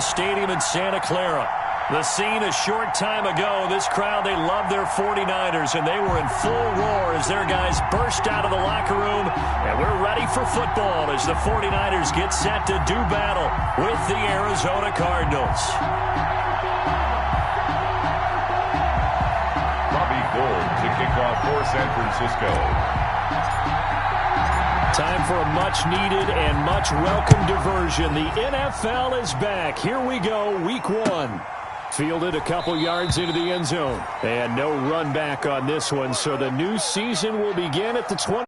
Stadium in Santa Clara. The scene a short time ago. This crowd, they love their 49ers, and they were in full roar as their guys burst out of the locker room. And we're ready for football as the 49ers get set to do battle with the Arizona Cardinals. Gold to kick off for San Francisco. Time for a much-needed and much-welcome diversion. The NFL is back. Here we go, week 1. Fielded a couple yards into the end zone. And no run back on this one, so the new season will begin at the 20.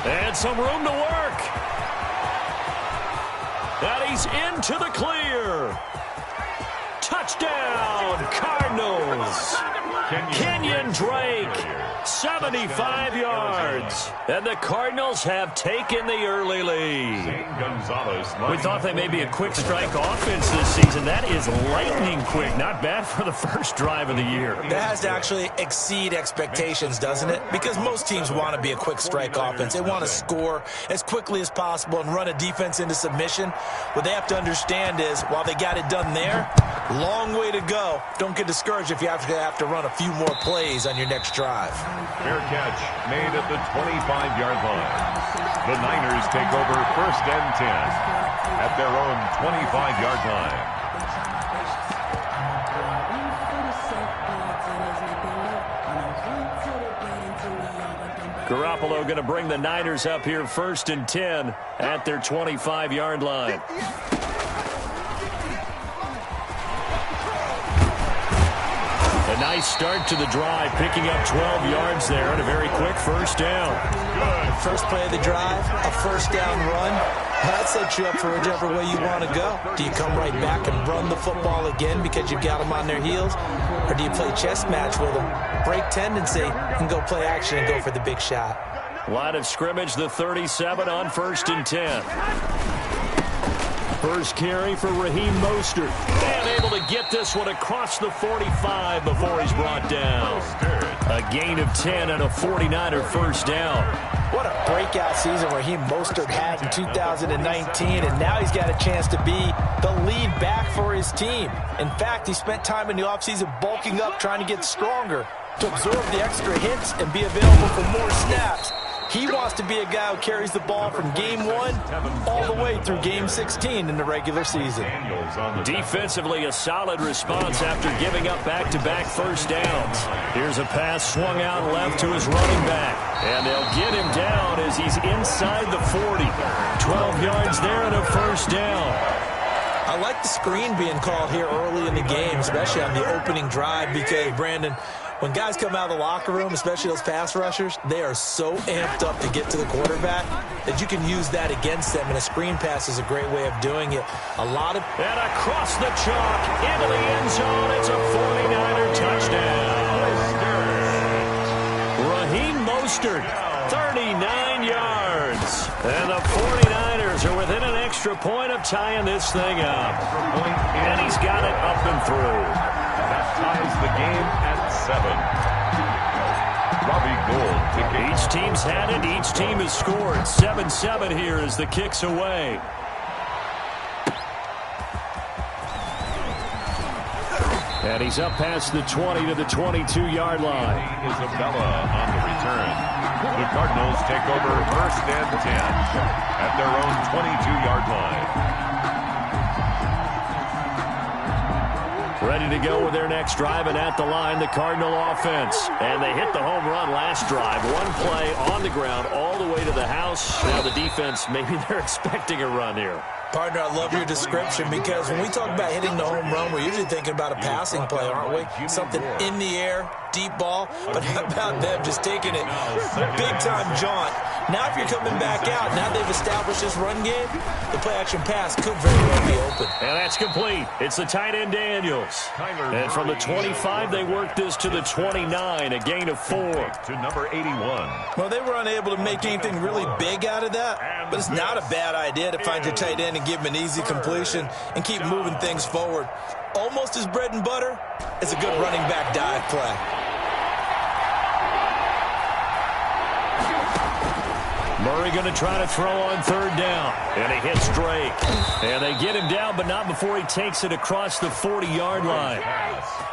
And some room to work. And he's into the clear. Touchdown, Cardinals. Kenyon Drake, 75 yards. And the Cardinals have taken the early lead. We thought they may be a quick strike offense this season. That is lightning quick. Not bad for the first drive of the year. That has to actually exceed expectations, doesn't it? Because most teams want to be a quick strike offense. They want to score as quickly as possible and run a defense into submission. What they have to understand is, while they got it done there, long way to go. Don't get discouraged if you have to run a few more plays on your next drive. Fair catch made at the 25-yard line. The Niners take over 1st and 10 at their own 25-yard line. Garoppolo going to bring the Niners up here 1st and 10 at their 25-yard line. A nice start to the drive, picking up 12 yards there and a very quick first down. Good. First play of the drive, a first down run. That sets you up for whichever way you want to go. Do you come right back and run the football again because you've got them on their heels? Or do you play chess match with them, break tendency, and go play action and go for the big shot? Line of scrimmage, the 37 on 1st and 10. First carry for Raheem Mostert. And able to get this one across the 45 before he's brought down. A gain of 10 and a 49er first down. What a breakout season Raheem Mostert had in 2019, and now he's got a chance to be the lead back for his team. In fact, he spent time in the offseason bulking up, trying to get stronger to absorb the extra hits and be available for more snaps. He wants to be a guy who carries the ball from game 1 all the way through game 16 in the regular season. Defensively, a solid response after giving up back-to-back first downs. Here's a pass swung out left to his running back. And they'll get him down as he's inside the 40. 12 yards there and a first down. I like the screen being called here early in the game, especially on the opening drive, because, Brandon, when guys come out of the locker room, especially those pass rushers, they are so amped up to get to the quarterback that you can use that against them, and a screen pass is a great way of doing it. And across the chalk into the end zone, it's a 49er touchdown. Raheem Mostert, 39 yards. And the 49ers are within an extra point of tying this thing up. And he's got it up and through. That ties the game at 7. Robbie Gould. Each team's had it. Each team has scored. 7-7 here as the kick's away. And he's up past the 20 to the 22-yard line. Isabella on the return. The Cardinals take over 1st and 10 at their own 22-yard line. Ready to go with their next drive, and at the line, the Cardinal offense. And they hit the home run last drive. One play on the ground all the way to the house. Now the defense, maybe they're expecting a run here. Partner, I love your description because when we talk about hitting the home run, we're usually thinking about a passing play, aren't we? Something in the air, deep ball. But how about them just taking it big-time jaunt? Now if you're coming back out, now they've established this run game, the play-action pass could very well be open. And that's complete. It's the tight end Daniels. And from the 25, they work this to the 29, a gain of 4. To number 81. Well, they were unable to make anything really big out of that, but it's not a bad idea to find your tight end and give him an easy completion and keep moving things forward. Almost his bread and butter is a good running back dive play. Murray going to try to throw on third down. And he hits Drake. And they get him down, but not before he takes it across the 40-yard line.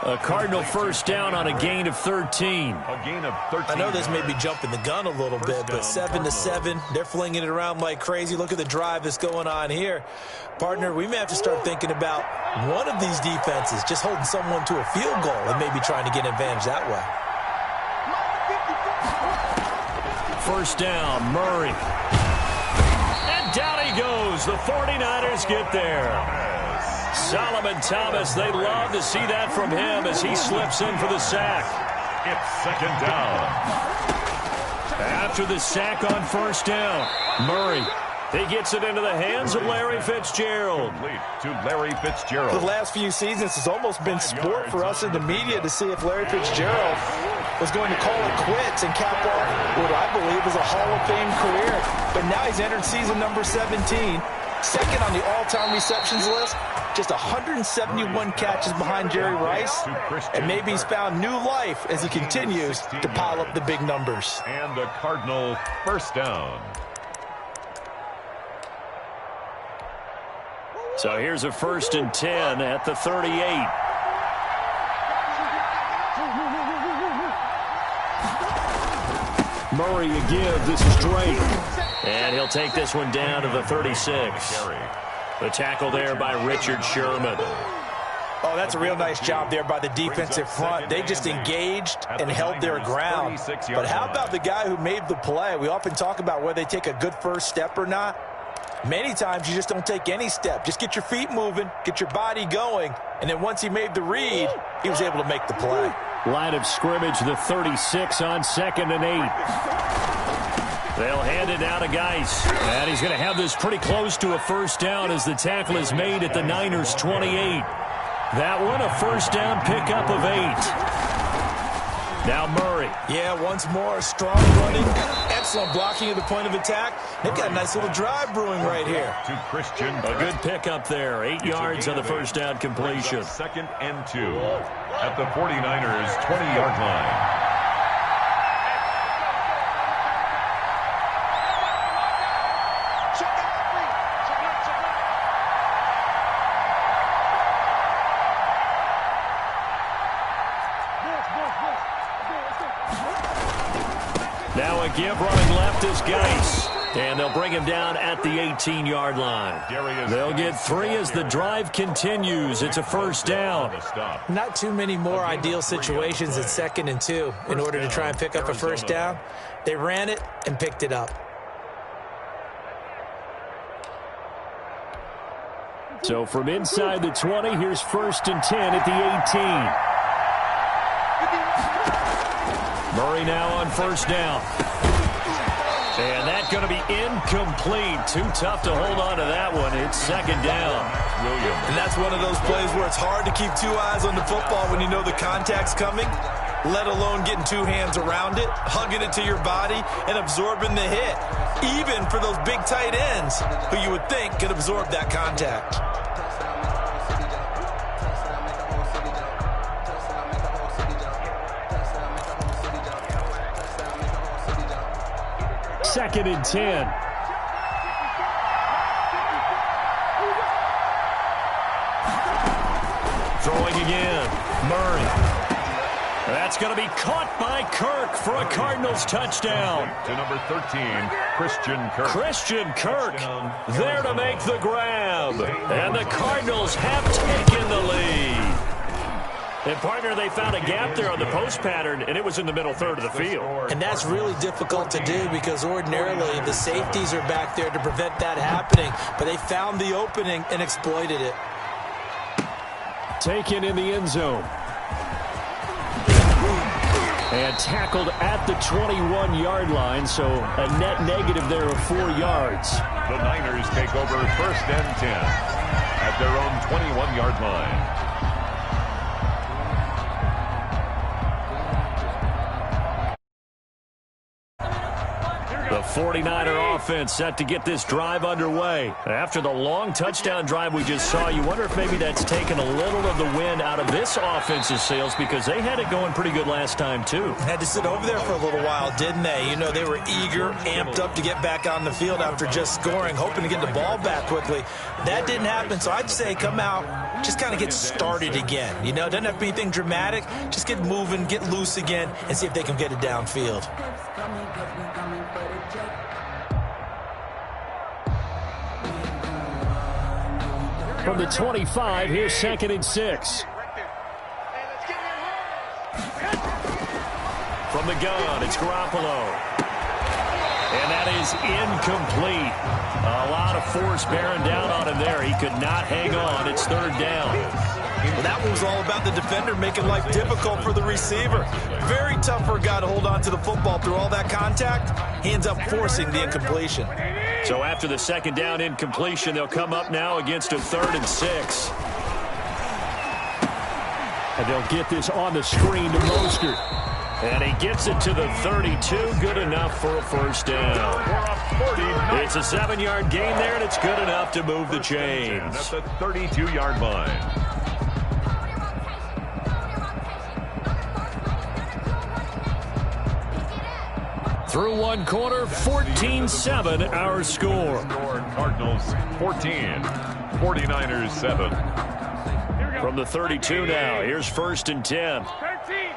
A Cardinal first down on a gain of 13. A gain of 13. I know this may be jumping the gun a little bit, but 7-7, they're flinging it around like crazy. Look at the drive that's going on here. Partner, we may have to start thinking about one of these defenses just holding someone to a field goal and maybe trying to get an advantage that way. First down, Murray. And down he goes. The 49ers get there. Solomon Thomas, they love to see that from him as he slips in for the sack. It's second down. After the sack on first down, Murray. He gets it into the hands of Larry Fitzgerald. Complete to Larry Fitzgerald. The last few seasons has almost been sport for us in the media to see if Larry Fitzgerald was going to call it quits and cap off what I believe is a Hall of Fame career. But now he's entered season number 17, second on the all-time receptions list, just 171 catches behind Jerry Rice, and maybe he's found new life as he continues to pile up the big numbers. And a Cardinal first down. So here's a 1st and 10 at the 38. Murray again. This is Drake. And he'll take this one down to the 36. The tackle there by Richard Sherman. Oh, that's a real nice job there by the defensive front. They just engaged and held their ground. But how about the guy who made the play? We often talk about whether they take a good first step or not. Many times you just don't take any step. Just get your feet moving, get your body going, and then once he made the read, he was able to make the play. Line of scrimmage, the 36 on 2nd and 8. They'll hand it down to Geis. And he's going to have this pretty close to a first down as the tackle is made at the Niners' 28. That one, a first down pickup of 8. Now Murray. Yeah, once more, strong running, excellent blocking at the point of attack. They've got a nice little drive brewing right here. To Christian. A good pickup there. 8 yards on the first down completion. 2nd and 2 at the 49ers' 20-yard line. Now a give running left is Geis. And they'll bring him down at the 18-yard line. They'll get 3 as the drive continues. It's a first down. Not too many more ideal situations at 2nd and 2 in order to try and pick up a first down. They ran it and picked it up. So from inside the 20, here's 1st and 10 at the 18. Murray now on first down. And that's going to be incomplete. Too tough to hold on to that one. It's 2nd down. And that's one of those plays where it's hard to keep 2 eyes on the football when you know the contact's coming, let alone getting 2 hands around it, hugging it to your body, and absorbing the hit, even for those big tight ends who you would think could absorb that contact. Second and 10. Throwing again. Murray. That's going to be caught by Kirk for a Cardinals touchdown. To number 13, Christian Kirk. Christian Kirk there to make the grab. And the Cardinals have taken the lead. And, partner, they found a gap there on the post pattern, and it was in the middle third of the field. And that's really difficult to do because ordinarily the safeties are back there to prevent that happening. But they found the opening and exploited it. Taken in the end zone. And tackled at the 21-yard line, so a net negative there of 4 yards. The Niners take over 1st and 10 at their own 21-yard line. The 49er offense set to get this drive underway. After the long touchdown drive we just saw, you wonder if maybe that's taken a little of the wind out of this offense's sails because they had it going pretty good last time, too. Had to sit over there for a little while, didn't they? You know, they were eager, amped up to get back on the field after just scoring, hoping to get the ball back quickly. That didn't happen, so I'd say come out, just kind of get started again. You know, doesn't have to be anything dramatic. Just get moving, get loose again, and see if they can get it downfield. From the 25, here's 2nd and 6. From the gun, it's Garoppolo. And that is incomplete. A lot of force bearing down on him there. He could not hang on. It's 3rd down. Well, that one was all about the defender making life difficult for the receiver. Very tough for a guy to hold on to the football through all that contact. He ends up forcing the incompletion. So after the 2nd down incompletion, they'll come up now against a 3rd and 6. And they'll get this on the screen to Mostert. And he gets it to the 32. Good enough for a 1st down. It's a 7-yard gain there, and it's good enough to move the chains. At the 32-yard line. Through one quarter, 14-7 our score. Cardinals 14, 49ers 7. From the 32 now, here's 1st and 10. 13.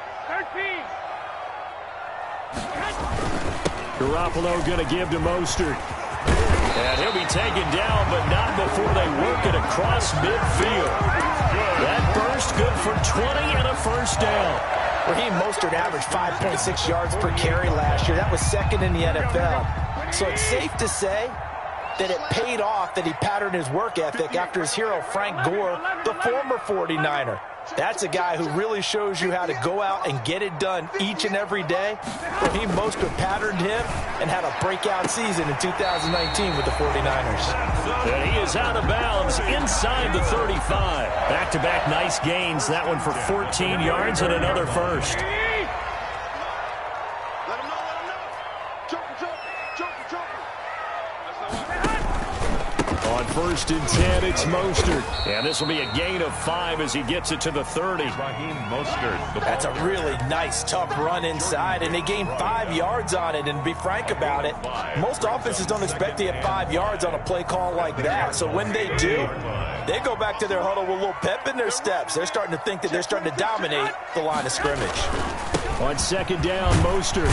Garoppolo going to give to Mostert. And he'll be taken down, but not before they work it across midfield. That burst good for 20 and a 1st down. Raheem Mostert averaged 5.6 yards per carry last year. That was 2nd in the NFL. So it's safe to say that it paid off that he patterned his work ethic after his hero Frank Gore, the former 49er. That's a guy who really shows you how to go out and get it done each and every day. Raheem Mostert patterned him and had a breakout season in 2019 with the 49ers. And he is out of bounds inside the 35. Back-to-back nice gains. That one for 14 yards and another 1st. On 1st and 10, it's Mostert. And this will be a gain of 5 as he gets it to the 30. Raheem Mostert. That's a really nice, tough run inside, and they gained 5 yards on it. And to be frank about it, most offenses don't expect to get 5 yards on a play call like that. So when they do, they go back to their huddle with a little pep in their steps. They're starting to think that they're starting to dominate the line of scrimmage. On 2nd down, Mostert.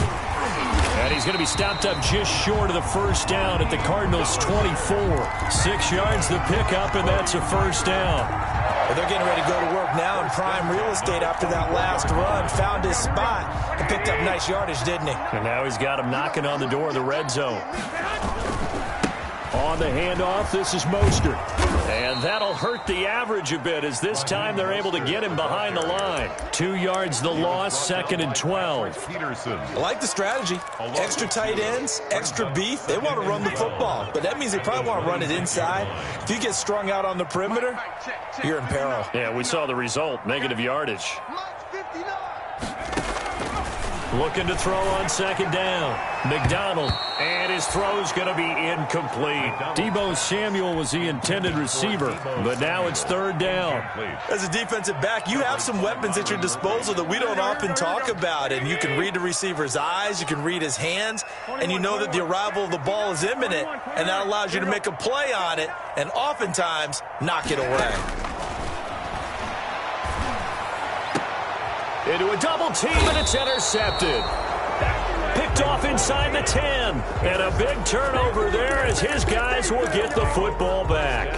And he's going to be stopped up just short of the 1st down at the Cardinals' 24. 6 yards the pickup, and that's a 1st down. Well, they're getting ready to go to work now in prime real estate after that last run. Found his spot and picked up nice yardage, didn't he? And now he's got him knocking on the door of the red zone. On the handoff, this is Mostert. And that'll hurt the average a bit as this time they're able to get him behind the line. 2 yards the loss, 2nd and 12. Peterson. I like the strategy. Extra tight ends, extra beef. They want to run the football, but that means they probably want to run it inside. If you get strung out on the perimeter, you're in peril. Yeah, we saw the result, negative yardage. Looking to throw on 2nd down. McDonald, and his throw's going to be incomplete. Deebo Samuel was the intended receiver, but now it's 3rd down. As a defensive back, you have some weapons at your disposal that we don't often talk about, and you can read the receiver's eyes, you can read his hands, and you know that the arrival of the ball is imminent, and that allows you to make a play on it, and oftentimes knock it away. Into a double team, and it's intercepted. Picked off inside the 10. And a big turnover there as his guys will get the football back.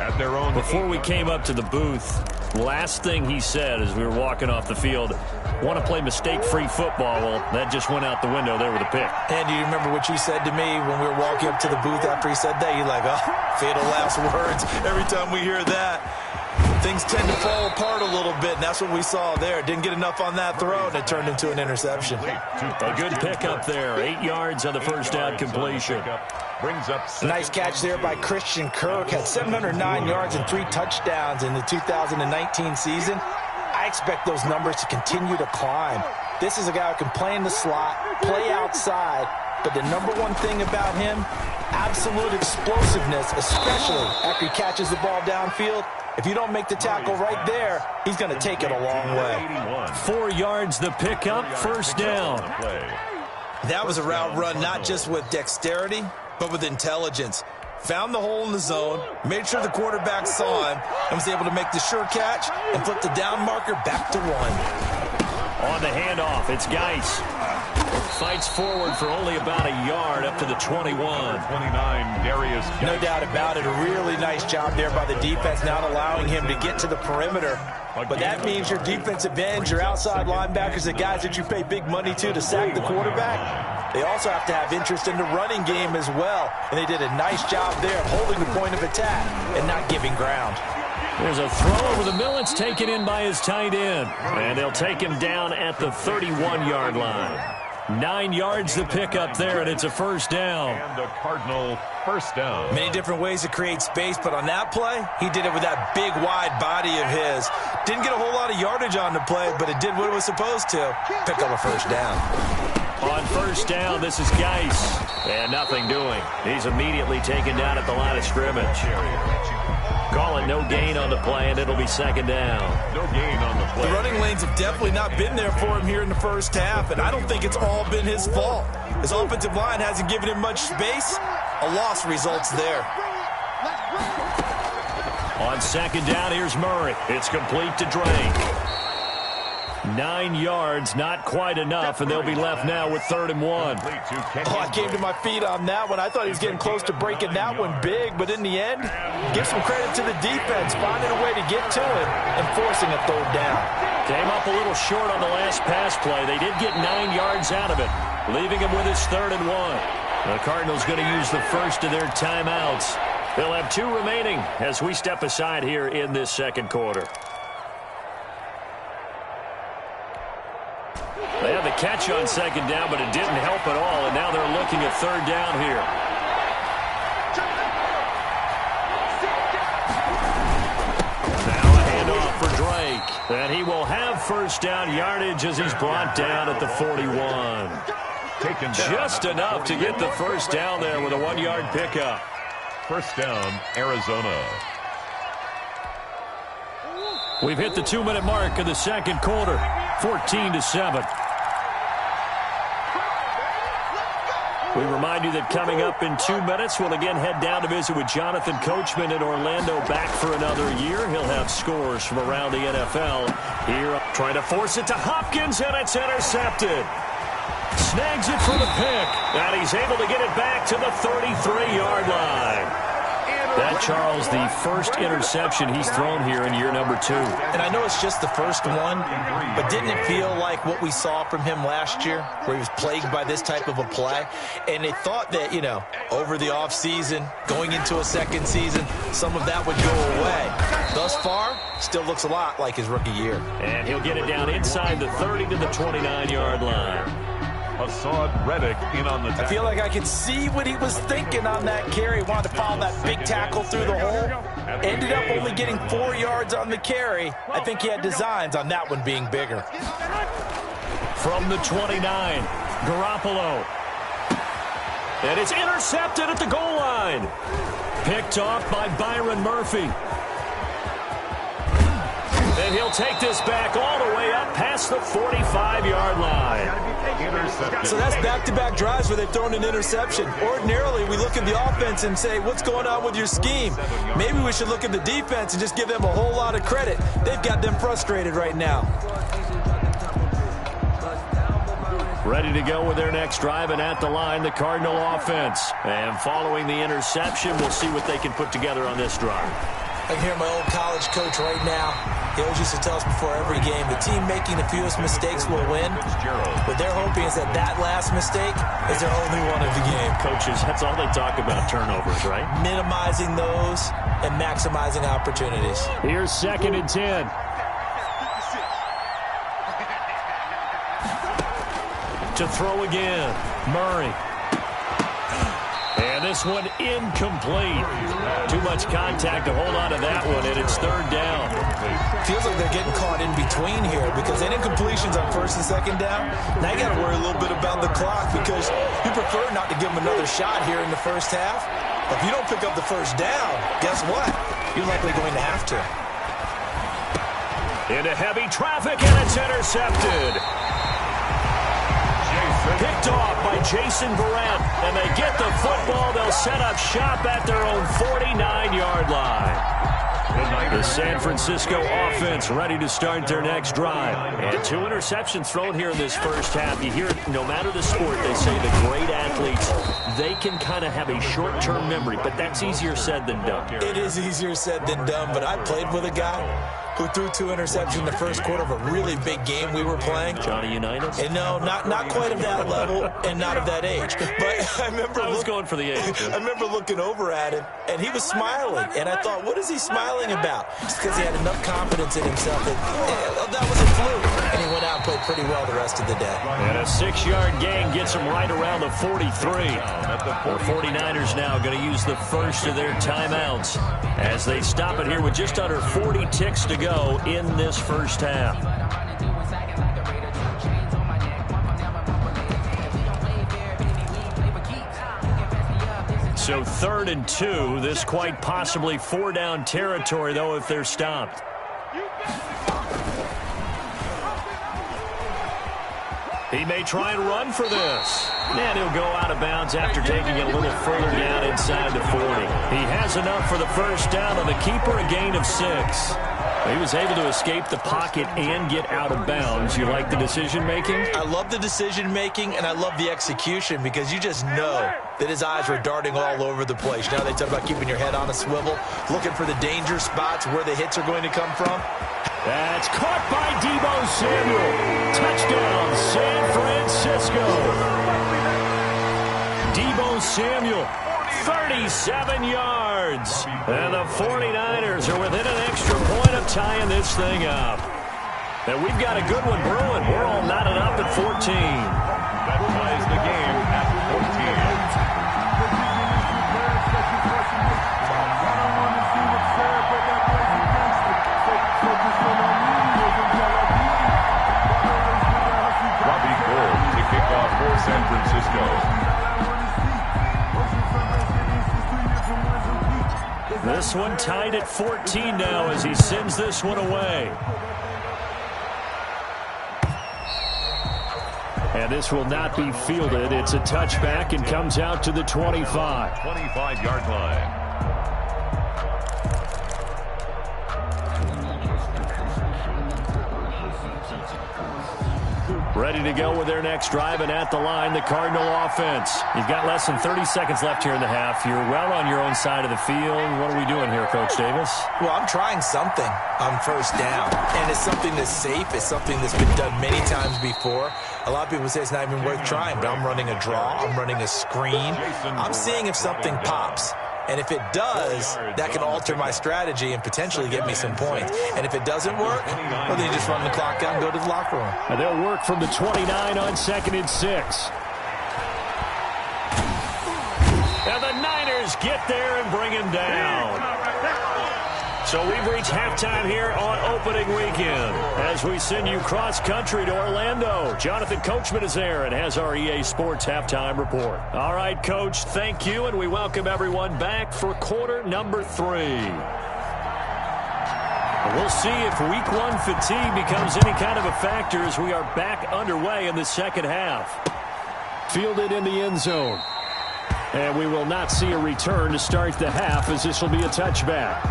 At their own. Before we came up to the booth, last thing he said as we were walking off the field, want to play mistake-free football. Well, that just went out the window there with a pick. And do you remember what you said to me when we were walking up to the booth after he said that? You're like, oh, fatal last words. Every time we hear that, things tend to fall apart a little bit, and that's what we saw there. Didn't get enough on that throw, and it turned into an interception. A good pickup there. 8 yards on the first down completion. A nice catch there by Christian Kirk. Had 709 yards and 3 touchdowns in the 2019 season. I expect those numbers to continue to climb. This is a guy who can play in the slot, play outside, but the number one thing about him, absolute explosiveness, especially after he catches the ball downfield. If you don't make the tackle right there, he's going to take it a long way. 4 yards the pickup, first down. That was a route run not just with dexterity, but with intelligence. Found the hole in the zone, made sure the quarterback saw him, and was able to make the sure catch and flip the down marker back to 1. On the handoff, it's Geis. Fights forward for only about a yard up to the 21. 29, Darius. No doubt about it. A really nice job there by the defense, not allowing him to get to the perimeter. But that means your defensive ends, your outside linebackers, the guys that you pay big money to sack the quarterback, they also have to have interest in the running game as well. And they did a nice job there of holding the point of attack and not giving ground. There's a throw over the middle. It's taken in by his tight end. And they'll take him down at the 31-yard line. 9 yards the pickup there, and it's a first down. And a Cardinal first down. Many different ways to create space, but on that play, he did it with that big, wide body of his. Didn't get a whole lot of yardage on the play, but it did what it was supposed to. Pick up a first down. On first down, this is Geis. And nothing doing. He's immediately taken down at the line of scrimmage. Call it no gain on the play, and it'll be second down. No gain on the play. The running lanes have definitely not been there for him here in the first half, and I don't think it's all been his fault. His offensive line hasn't given him much space. A loss results there. On second down, here's Murray. It's complete to Drake. 9 yards, not quite enough, and they'll be left now with 3rd and 1. Oh, I came to my feet on that one. I thought he was getting close to breaking that one big, but in the end, give some credit to the defense, finding a way to get to him and forcing a 3rd down. Came up a little short on the last pass play. They did get 9 yards out of it, leaving him with his 3rd and 1. The Cardinals going to use the first of their timeouts. They'll have 2 remaining as we step aside here in this second quarter. They had the catch on second down, but it didn't help at all, and now they're looking at 3rd down here. Now a handoff for Drake, and he will have first down yardage as he's brought down at the 41. Just enough to get the first down there with a 1-yard pickup. First down, Arizona. We've hit the 2-minute mark of the second quarter, 14-7. We remind you that coming up in 2 minutes, we'll again head down to visit with Jonathan Coachman in Orlando, back for another year. He'll have scores from around the NFL. Here, trying to force it to Hopkins, and it's intercepted. Snags it for the pick, and he's able to get it back to the 33-yard line. That, Charles, the first interception he's thrown here in year number 2. And I know it's just the first one, but didn't it feel like what we saw from him last year, where he was plagued by this type of a play? And they thought that, you know, over the offseason, going into a second season, some of that would go away. Thus far, still looks a lot like his rookie year. And he'll get it down inside the 30 to the 29-yard line. Hassan Reddick in on the tackle. I feel like I could see what he was thinking on that carry. Wanted to follow that big tackle through the hole. Ended up only getting 4 yards on the carry. I think he had designs on that one being bigger. From the 29, Garoppolo. And it's intercepted at the goal line. Picked off by Byron Murphy. And he'll take this back all the way up past the 45-yard line. So that's back-to-back drives where they've thrown an interception. Ordinarily, we look at the offense and say, what's going on with your scheme? Maybe we should look at the defense and just give them a whole lot of credit. They've got them frustrated right now. Ready to go with their next drive, and at the line, the Cardinal offense. And following the interception, we'll see what they can put together on this drive. I can hear my old college coach right now. He always used to tell us before every game, the team making the fewest mistakes will win. What they're hoping is that that last mistake is their only one of the game. Coaches, that's all they talk about, turnovers, right? Minimizing those and maximizing opportunities. Here's 2nd and 10. To throw again, Murray. And this one incomplete. Too much contact to hold on to that one, and it's 3rd down. Feels like they're getting caught in between here because any incompletions on 1st and 2nd down, now you got to worry a little bit about the clock because you prefer not to give them another shot here in the first half. But if you don't pick up the 1st down, guess what? You're likely going to have to. Into heavy traffic, and it's intercepted. Picked off by Jason Verrett, and they get the football. They'll set up shop at their own 49-yard line. The San Francisco offense ready to start their next drive. And 2 interceptions thrown here in this first half. You hear it, no matter the sport, they say the great athletes, they can kind of have a short-term memory, but that's easier said than done. It is easier said than done, but I played with a guy who threw 2 interceptions in the first quarter of a really big game we were playing. Johnny Unitas? And no, not quite of that level and not of that age. But I remember I was going for the age. I remember looking over at him, and he was smiling. And I thought, what is he smiling about? Just because he had enough confidence in himself that was a fluke. And he went out and played pretty well the rest of the day. And a 6-yard gain gets him right around the 43. The 49ers now going to use the first of their timeouts as they stop it here with just under 40 ticks to go in this first half. So 3rd and 2. This quite possibly 4-down territory, though, if they're stopped. He may try and run for this. And he'll go out of bounds after taking it a little further down inside the 40. He has enough for the first down on the keeper, a gain of 6. He was able to escape the pocket and get out of bounds. You like the decision-making? I love the decision-making, and I love the execution because you just know that his eyes were darting all over the place. Now they talk about keeping your head on a swivel, looking for the danger spots where the hits are going to come from. That's caught by Deebo Samuel. Touchdown, San Francisco. Deebo Samuel, 37 yards. And the 49ers are within an extra point of tying this thing up. And we've got a good one brewing. We're all knotted up at 14. That ties the game at 14. For San Francisco. This one tied at 14 now as he sends this one away. And this will not be fielded. It's a touchback and comes out to the 25. 25-yard line. Ready to go with their next drive, and at the line, the Cardinal offense. You've got less than 30 seconds left here in the half. You're well on your own side of the field. What are we doing here, Coach Davis? Well, I'm trying something on 1st down, and it's something that's safe. It's something that's been done many times before. A lot of people say it's not even worth trying, but I'm running a draw. I'm running a screen. I'm seeing if something pops. And if it does, that can alter my strategy and potentially get me some points. And if it doesn't work, well, then you just run the clock out and go to the locker room. And they'll work from the 29 on 2nd and 6. And the Niners get there and bring him down. So we've reached halftime here on opening weekend as we send you cross-country to Orlando. Jonathan Coachman is there and has our EA Sports halftime report. All right, Coach, thank you, and we welcome everyone back for quarter number 3. We'll see if week 1 fatigue becomes any kind of a factor as we are back underway in the second half. Fielded in the end zone. And we will not see a return to start the half as this will be a touchback.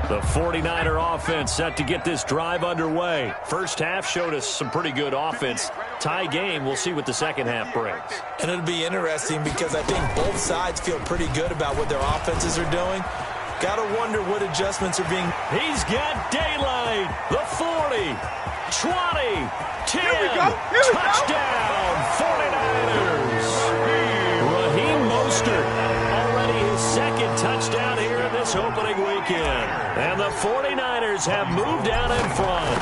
The The 49er offense set to get this drive underway. First half showed us some pretty good offense. Tie game, we'll see what the second half brings. And it'll be interesting because I think both sides feel pretty good about what their offenses are doing. Got to wonder what adjustments are being. He's got daylight. The 40, 20, 10. Touchdown, 49ers. Raheem Mostert, already his second touchdown here in this opening weekend. And the 49ers have moved out in front.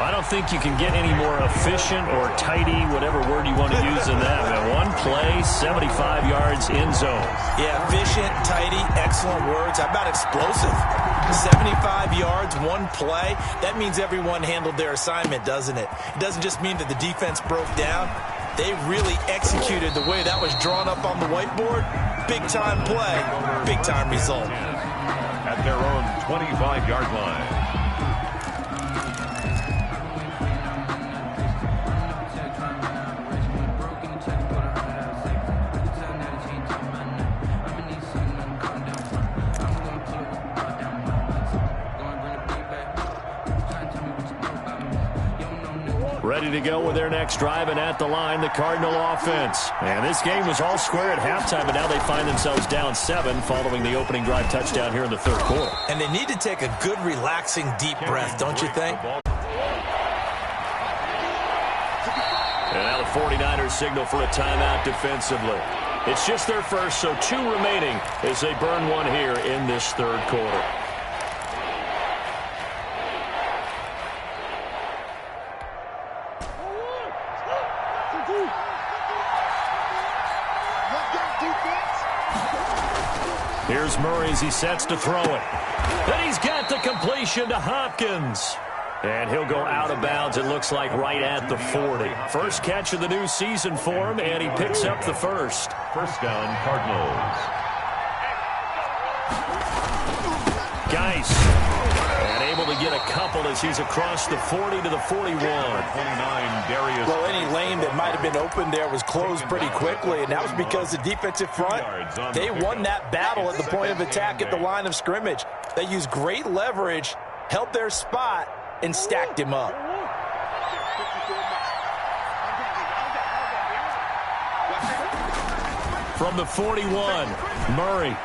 I don't think you can get any more efficient or tidy, whatever word you want to use in that. Man, one play, 75 yards in zone. Yeah, efficient, tidy, excellent words. How about explosive? 75 yards, one play. That means everyone handled their assignment, doesn't it? It doesn't just mean that the defense broke down. They really executed the way that was drawn up on the whiteboard. Big-time play, big-time result. At their own 25-yard line. Ready to go with their next drive, and at the line, the Cardinal offense. And this game was all square at halftime, but now they find themselves down 7 following the opening drive touchdown here in the third quarter. And they need to take a good, relaxing, deep breath, don't you think? And now the 49ers signal for a timeout defensively. It's just their first, so 2 remaining as they burn one here in this third quarter. Here's Murray as he sets to throw it. And he's got the completion to Hopkins. And he'll go out of bounds, it looks like, right at the 40. First catch of the new season for him, and he picks up the first. First down, Cardinals. Geis. And able to get a couple as he's across the 40 to the 41. 29, Darius. Well, any lane that might have been open there was closed pretty quickly, and that was because the defensive front, they won that battle at the point of attack at the line of scrimmage. They used great leverage, held their spot, and stacked him up. From the 41, Murray.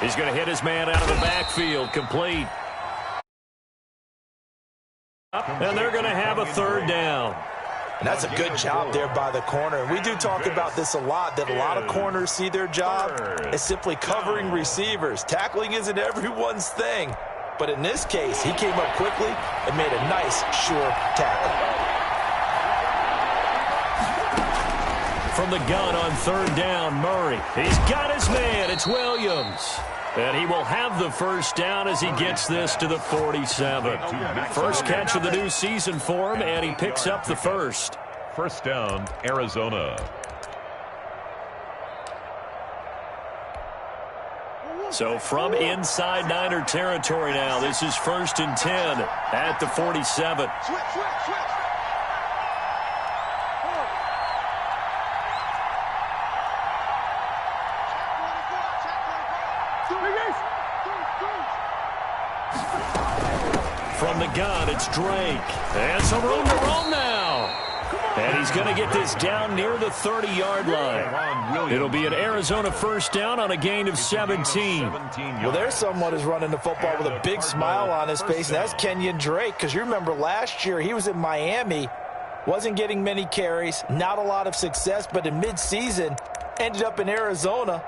He's going to hit his man out of the backfield, complete. And they're going to have a third down. And that's a good job there by the corner. And we do talk about this a lot, that a lot of corners see their job as simply covering receivers. Tackling isn't everyone's thing. But in this case, he came up quickly and made a nice, sure tackle. From the gun on third down, Murray. He's got his man. It's Williams. And he will have the first down as he gets this to the 47. First catch of the new season for him, and he picks up the first. First down, Arizona. So from inside Niner territory now, this is 1st and 10 at the 47. From the gun, it's Drake. And some room to roam now. And he's going to get this down near the 30-yard line. It'll be an Arizona first down on a gain of 17. Well, there's someone who's running the football with a big smile on his face, and that's Kenyon Drake. Because you remember last year he was in Miami, wasn't getting many carries, not a lot of success, but in midseason ended up in Arizona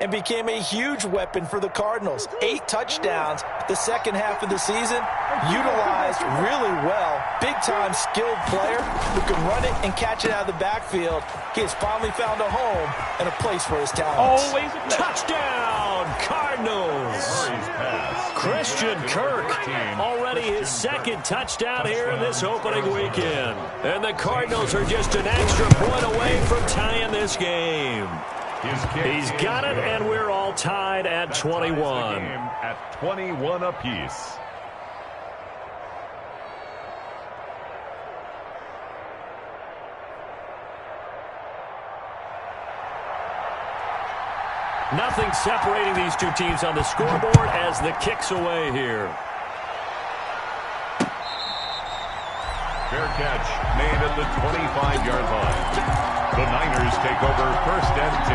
and became a huge weapon for the Cardinals. 8 touchdowns the second half of the season, utilized really well. Big-time skilled player who can run it and catch it out of the backfield. He has finally found a home and a place for his talents. Always a touchdown, Cardinals. Christian Kirk, already his second touchdown here in this opening weekend. And the Cardinals are just an extra point away from tying this game. He's got it, and we're all tied at 21. At 21 apiece. Nothing separating these two teams on the scoreboard as the kick's away here. Fair catch made at the 25-yard line. The Niners take over 1st and 10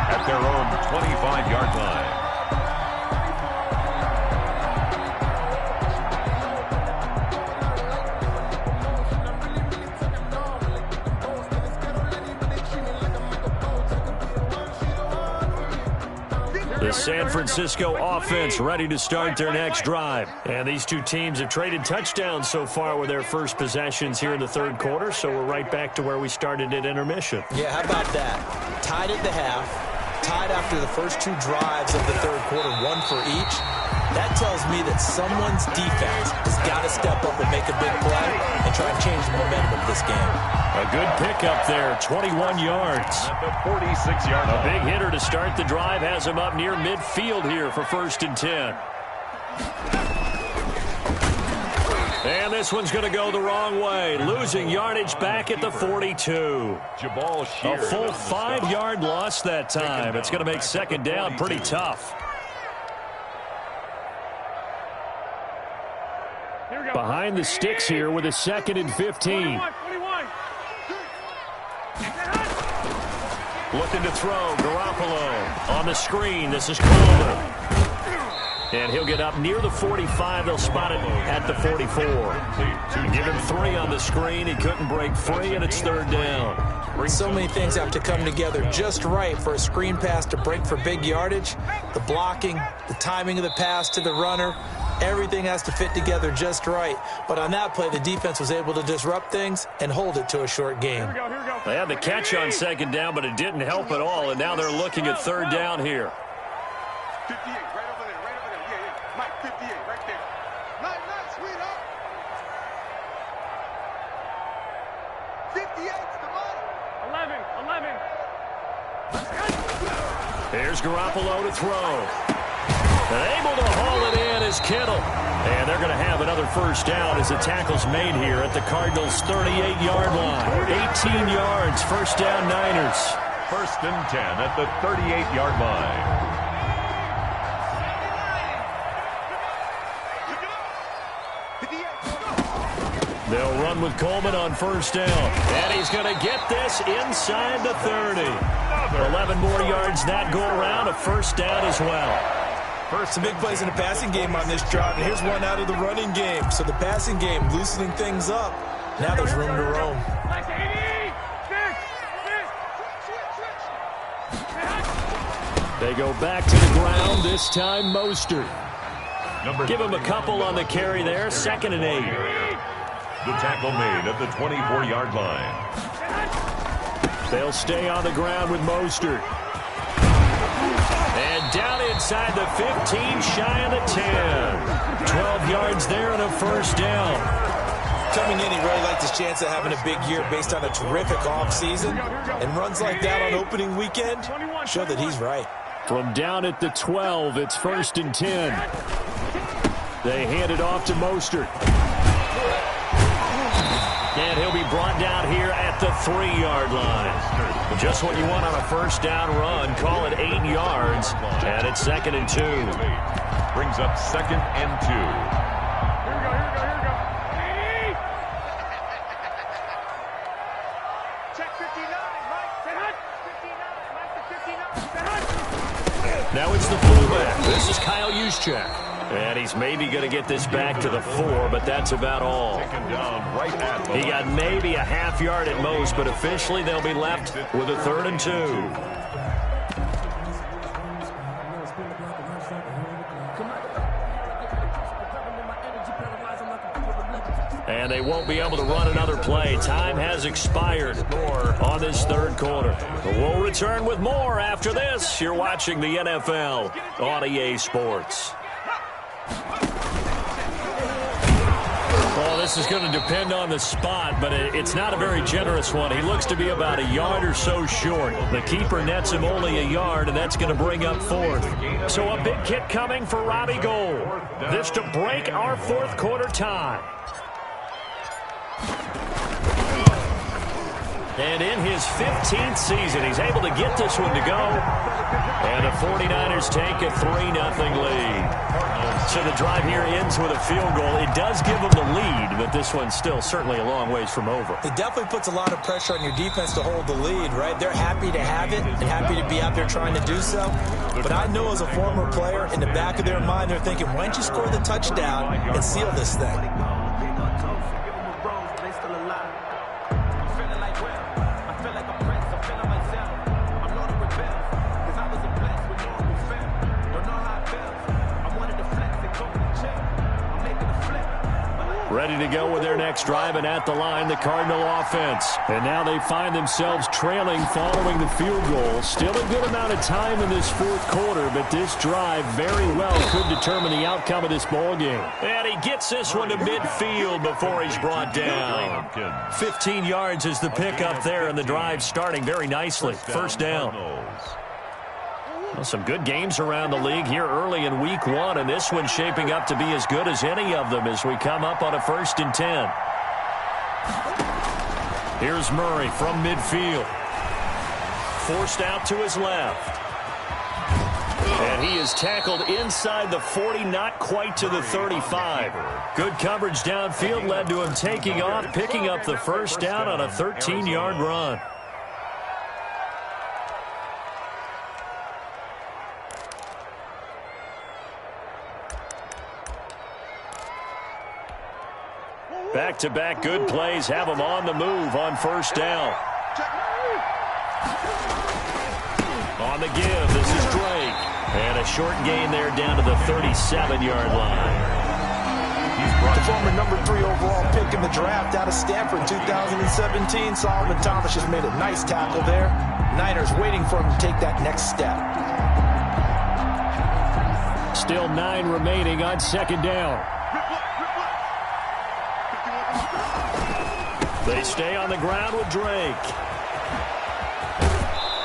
at their own 25-yard line. The San Francisco offense ready to start their next drive. And these two teams have traded touchdowns so far with their first possessions here in the third quarter, so we're right back to where we started at intermission. Yeah, how about that? Tied at the half, tied after the first two drives of the third quarter, one for each. That tells me that someone's defense has got to step up and make a big play and try and change the momentum of this game. A good pickup there, 21 yards. At the 46-yard line. A big hitter to start the drive has him up near midfield here for 1st and 10. And this one's going to go the wrong way, losing yardage back at the 42. A full 5-yard loss that time. It's going to make second down pretty tough. Behind the sticks here with a 2nd and 15. Looking to throw, Garoppolo on the screen. This is Coleman. And he'll get up near the 45. They'll spot it at the 44. Give him 3 on the screen. He couldn't break free, and it's 3rd down. So many things have to come together just right for a screen pass to break for big yardage. The blocking, the timing of the pass to the runner. Everything has to fit together just right. But on that play, the defense was able to disrupt things and hold it to a short game. They had the catch on 2nd down, but it didn't help at all. And now they're looking at 3rd down here. 58, right over there, right over there. Yeah. Mike, 58, right there. Nice, sweetheart. 58's the model. 11. Here's Garoppolo to throw. And able to haul it in is Kittle. And they're going to have another 1st down as the tackle's made here at the Cardinals' 38-yard line. 18 yards, 1st down Niners. 1st and 10 at the 38-yard line. They'll run with Coleman on 1st down. And he's going to get this inside the 30. 11 more yards that go around, a 1st down as well. Some big plays in the passing game on this drive, and here's one out of the running game. So the passing game loosening things up. Now there's room to roam. They go back to the ground, this time Mostert. Give him a couple on the carry there, 2nd and 8. The tackle made at the 24-yard line. They'll stay on the ground with Mostert. And down inside the 15, shy of the 10. 12 yards there and a 1st down. Coming in, he really liked his chance of having a big year based on a terrific offseason. And runs like that on opening weekend show that he's right. From down at the 12, it's 1st and 10. They hand it off to Mostert. And he'll be brought down here at the 3-yard line. Just what you want on a 1st down run. Call it 8 yards. And it's 2nd and 2. Brings up 2nd and 2. Check 59, Mike. 59. Now it's the fullback. This is Kyle Juszczyk. And he's maybe going to get this back to the 4, but that's about all. He got maybe a half yard at most, but officially they'll be left with a 3rd and 2. And they won't be able to run another play. Time has expired on this 3rd quarter. But we'll return with more after this. You're watching the NFL on EA Sports. Well, this is going to depend on the spot, but it's not a very generous one. He looks to be about a yard or so short. The keeper nets him only a yard, and that's going to bring up 4th. So a big kick coming for Robbie Gould. This to break our 4th quarter tie. And in his 15th season, he's able to get this one to go. And the 49ers take a 3-0 lead. So the drive here ends with a field goal. It does give them the lead, but this one's still certainly a long ways from over. It definitely puts a lot of pressure on your defense to hold the lead, right? They're happy to have it and happy to be out there trying to do so. But I know as a former player, in the back of their mind, they're thinking, why don't you score the touchdown and seal this thing? Ready to go with their next drive, and at the line, the Cardinal offense. And now they find themselves trailing following the field goal. Still a good amount of time in this fourth quarter, but this drive very well could determine the outcome of this ball game. And he gets this one to midfield before he's brought down. 15 yards is the pickup there, and the drive starting very nicely. First down. Well, some good games around the league here early in week 1, and this one's shaping up to be as good as any of them as we come up on a 1st and 10. Here's Murray from midfield. Forced out to his left. And he is tackled inside the 40, not quite to the 35. Good coverage downfield led to him taking off, picking up the first down on a 13-yard run. Back-to-back good plays have him on the move on first down. On the give, this is Drake. And a short gain there down to the 37-yard line. The former number 3 overall pick in the draft out of Stanford 2017. Solomon Thomas just made a nice tackle there. Niners waiting for him to take that next step. Still 9 remaining on second down. They stay on the ground with Drake.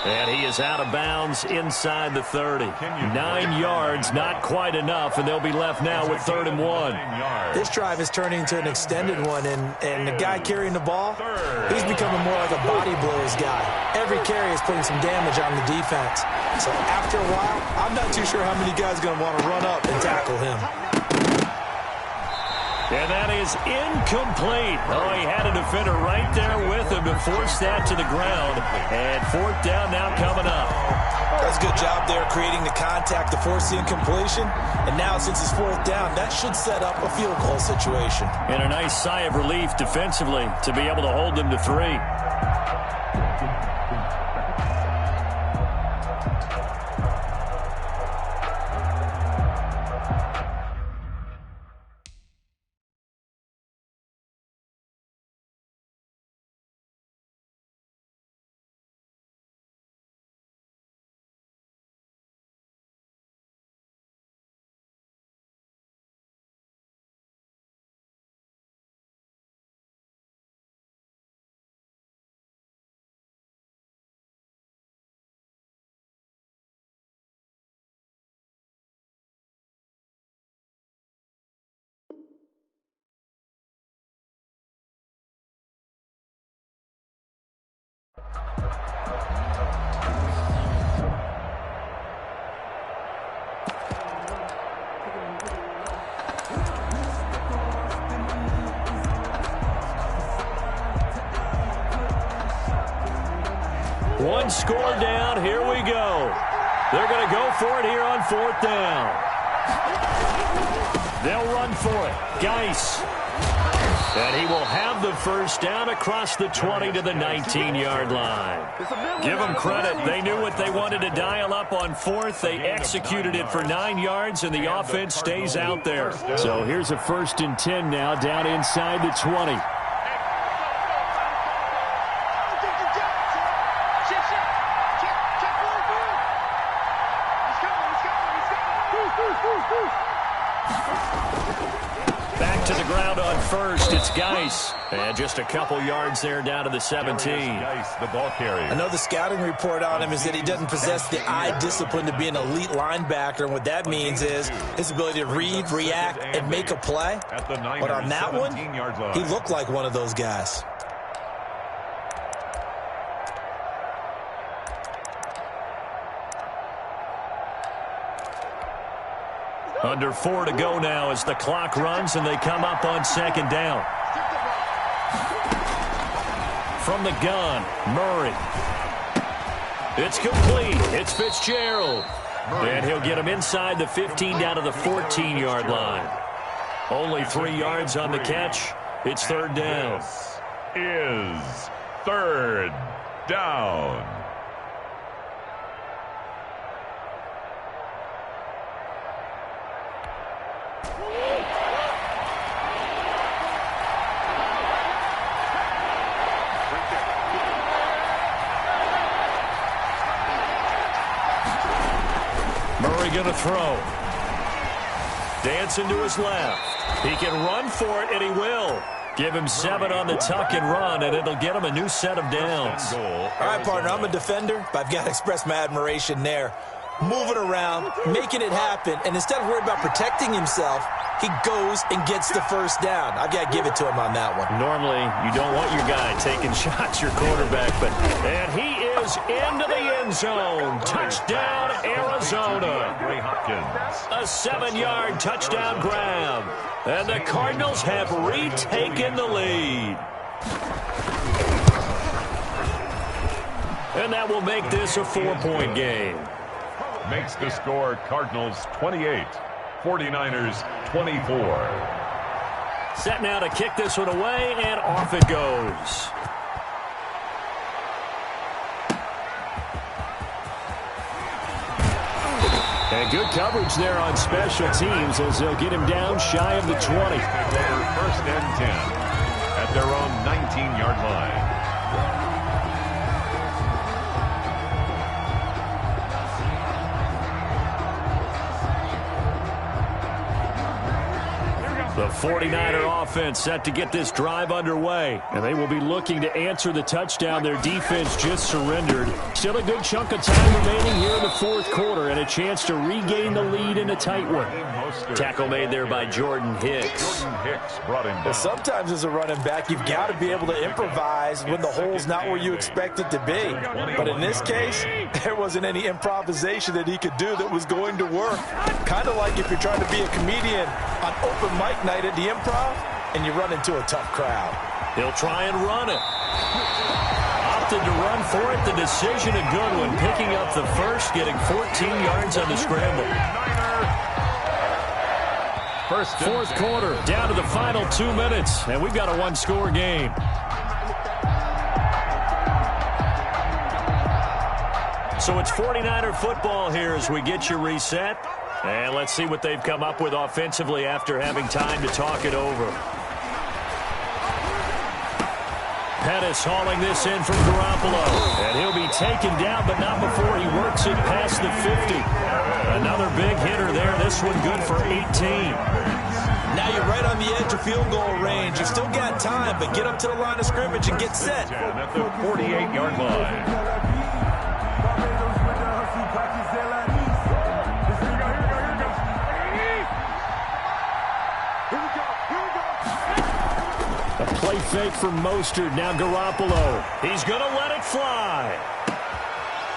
And he is out of bounds inside the 30. 9 yards, not quite enough, and they'll be left now with 3rd and 1. This drive is turning into an extended one, and the guy carrying the ball, he's becoming more like a body blows guy. Every carry is putting some damage on the defense. So after a while, I'm not too sure how many guys are going to want to run up and tackle him. And that is incomplete. Oh, he had a defender right there with him to force that to the ground. And 4th down now coming up. That's a good job there creating the contact to force the incompletion. And now since it's 4th down, that should set up a field goal situation. And a nice sigh of relief defensively to be able to hold them to 3. One score down. Here we go. They're going to go for it here on 4th down. They'll run for it. Geis. And he will have the first down across the 20 to the 19-yard line. Give them credit. They knew what they wanted to dial up on 4th. They executed it for 9 yards, and the offense stays out there. So here's a 1st and 10 now down inside the 20. Back to the ground on 1st. It's Geis. And just a couple yards there down to the 17. Geis, the ball carrier. I know the scouting report on him is that he doesn't possess the eye discipline to be an elite linebacker. And what that means is his ability to read, react, and make a play. But on that one, he looked like one of those guys. Under 4 to go now as the clock runs and they come up on second down. From the gun, Murray. It's complete. It's Fitzgerald. And he'll get him inside the 15 down to the 14-yard line. Only 3 yards on the catch. It's third down. This is third down. Murray going to throw. Dancing to his left. He can run for it, and he will. Give him 7 on the tuck and run, and it'll get him a new set of downs. All right, partner, I'm a defender, but I've got to express my admiration there. Moving around, making it happen, and instead of worrying about protecting himself, he goes and gets the first down. I've got to give it to him on that one. Normally, you don't want your guy taking shots, your quarterback, and he is into the end zone. Touchdown, Arizona. A 7-yard touchdown grab. And the Cardinals have retaken the lead. And that will make this a 4-point game. Makes the score Cardinals 28, 49ers 24. Set now to kick this one away, and off it goes. And good coverage there on special teams as they'll get him down shy of the 20. First and 10 at their own 19-yard line. The 49er offense set to get this drive underway, and they will be looking to answer the touchdown their defense just surrendered. Still a good chunk of time remaining here in the fourth quarter and a chance to regain the lead in a tight one. Tackle made there by Jordan Hicks. Brought him down. Sometimes as a running back, you've got to be able to improvise when the hole's not where you expect it to be. But in this case, there wasn't any improvisation that he could do that was going to work. Kind of like if you're trying to be a comedian on open mic night at the Improv and you run into a tough crowd. He'll try and run it. Opted to run for it. The decision a good one. Picking up the first, getting 14 yards on the scramble. Fourth quarter, down to the final 2 minutes, and we've got a one-score game. So it's 49er football here as we get you reset. And let's see what they've come up with offensively after having time to talk it over. Pettis hauling this in from Garoppolo. And he'll be taken down, but not before he works it past the 50. Another big hitter there. This one good for 18. Now you're right on the edge of field goal range. You've still got time, but get up to the line of scrimmage and get set. At the 48-yard line. A play fake from Mostert. Now Garoppolo. He's going to let it fly.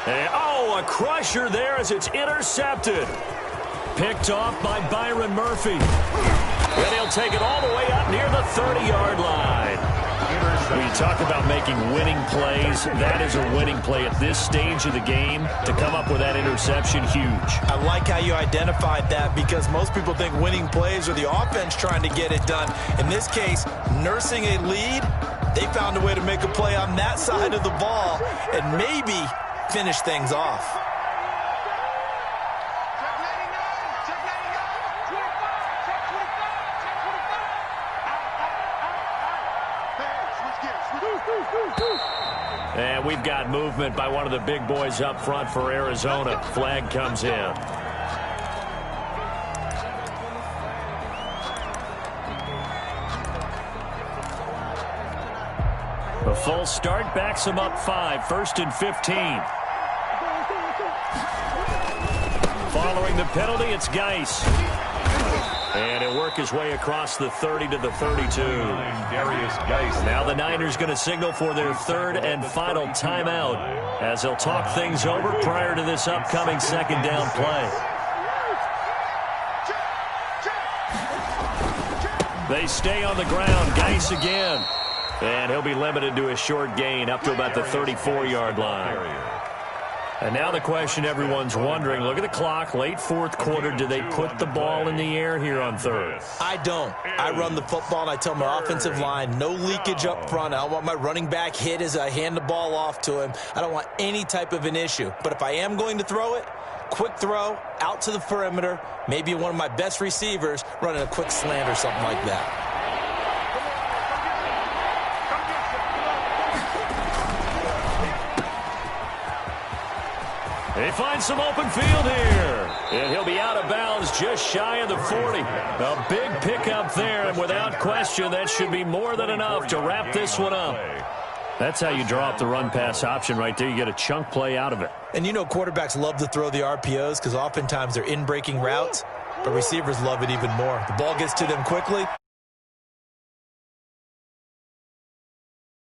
And, a crusher there as it's intercepted. Picked off by Byron Murphy. And he'll take it all the way up near the 30-yard line. When you talk about making winning plays, that is a winning play at this stage of the game. To come up with that interception, huge. I like how you identified that because most people think winning plays are the offense trying to get it done. In this case, nursing a lead, they found a way to make a play on that side of the ball and maybe finish things off. And we've got movement by one of the big boys up front for Arizona. Flag comes in. A full start backs him up 5. First and 15. Following the penalty, it's Geis. And he'll work his way across the 30 to the 32. Now the Niners going to signal for their third and final timeout as they'll talk things over prior to this upcoming second down play. They stay on the ground. Geis again. And he'll be limited to a short gain up to about the 34-yard line. And now the question everyone's wondering, look at the clock, late fourth quarter, do they put the ball in the air here on third? I don't. I run the football, and I tell my offensive line, no leakage up front. I don't want my running back hit as I hand the ball off to him. I don't want any type of an issue. But if I am going to throw it, quick throw, out to the perimeter, maybe one of my best receivers running a quick slant or something like that. They find some open field here. And he'll be out of bounds just shy of the 40. A big pickup there, and without question, that should be more than enough to wrap this one up. That's how you draw up the run-pass option right there. You get a chunk play out of it. And you know quarterbacks love to throw the RPOs because oftentimes they're in-breaking routes, but receivers love it even more. The ball gets to them quickly.